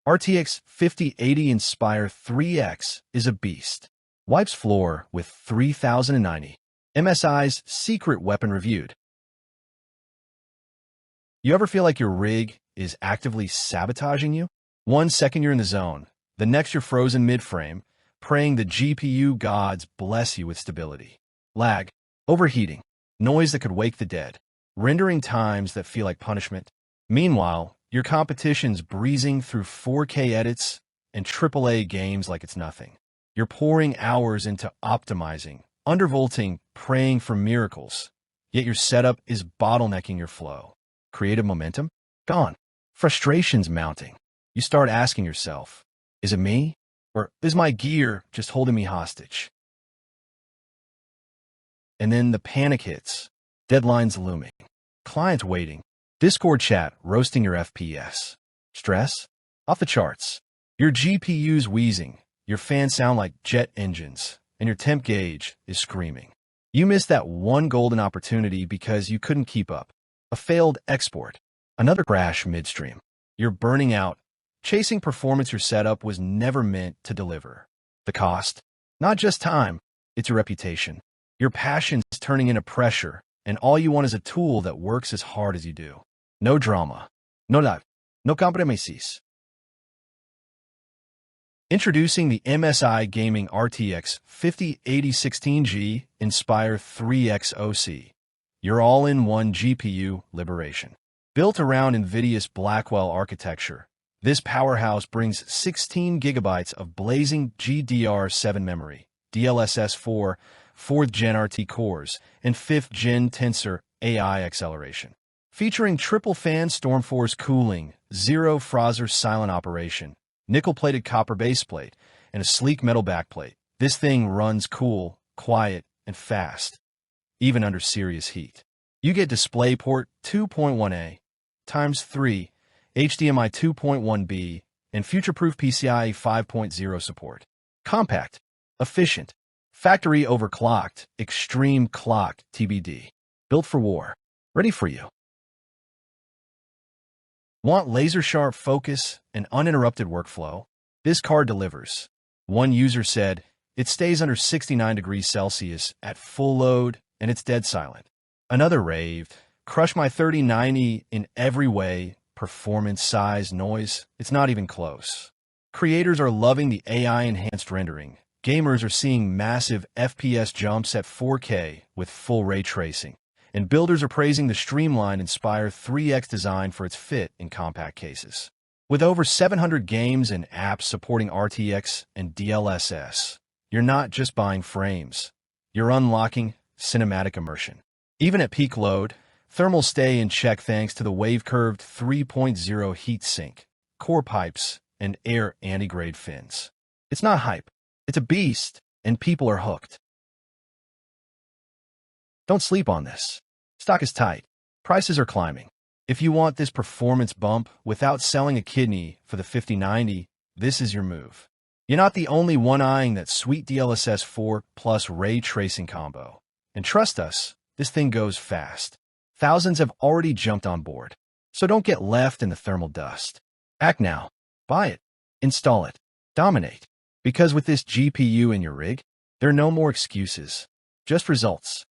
RTX 5080 Inspire 3X is a beast. Wipes floor with 3090. MSI's secret weapon reviewed. You ever feel like your rig is actively sabotaging you? 1 second you're in the zone, the next you're frozen mid-frame, praying the GPU gods bless you with stability. Lag, overheating, noise that could wake the dead, rendering times that feel like punishment. Meanwhile, your competition's breezing through 4K edits and AAA games like it's nothing. You're pouring hours into optimizing, undervolting, praying for miracles, yet your setup is bottlenecking your flow. Creative momentum? Gone. Frustration's mounting. You start asking yourself, is it me? Or is my gear just holding me hostage? And then the panic hits. Deadlines looming. Clients waiting. Discord chat roasting your FPS. Stress? Off the charts. Your GPU's wheezing. Your fans sound like jet engines. And your temp gauge is screaming. You missed that one golden opportunity because you couldn't keep up. A failed export. Another crash midstream. You're burning out. Chasing performance your setup was never meant to deliver. The cost? Not just time, it's your reputation. Your passion's turning into pressure, and all you want is a tool that works as hard as you do. No drama. No life. No compromises. Introducing the MSI Gaming RTX 5080 16G Inspire 3X OC. Your all-in-one GPU liberation. Built around NVIDIA's Blackwell architecture, this powerhouse brings 16 gigabytes of blazing GDR7 memory, DLSS 4, 4th-gen RT cores, and 5th-gen Tensor AI acceleration. Featuring triple-fan Stormforce cooling, zero Frozr silent operation, nickel-plated copper baseplate, and a sleek metal backplate, this thing runs cool, quiet, and fast, even under serious heat. You get DisplayPort 2.1a x3, HDMI 2.1b, and future-proof PCIe 5.0 support. Compact, efficient, factory overclocked, extreme Clock TBD. Built for war. Ready for you. Want laser-sharp focus and uninterrupted workflow? This card delivers. One user said, it stays under 69 degrees Celsius at full load, and it's dead silent. Another raved, crush my 3090 in every way, performance, size, noise, it's not even close. Creators are loving the AI-enhanced rendering. Gamers are seeing massive FPS jumps at 4K with full ray tracing. And builders are praising the streamlined Inspire 3X design for its fit in compact cases. With over 700 games and apps supporting RTX and DLSS, you're not just buying frames. You're unlocking cinematic immersion. Even at peak load, thermals stay in check thanks to the wave-curved 3.0 Heatsink, core pipes, and air Antegrade fins. It's not hype. It's a beast, and people are hooked. Don't sleep on this. Stock is tight. Prices are climbing. If you want this performance bump without selling a kidney for the 5090, this is your move. You're not the only one eyeing that sweet DLSS 4 plus ray tracing combo. And trust us, this thing goes fast. Thousands have already jumped on board. So don't get left in the thermal dust. Act now. Buy it. Install it. Dominate. Because with this GPU in your rig, there are no more excuses. Just results.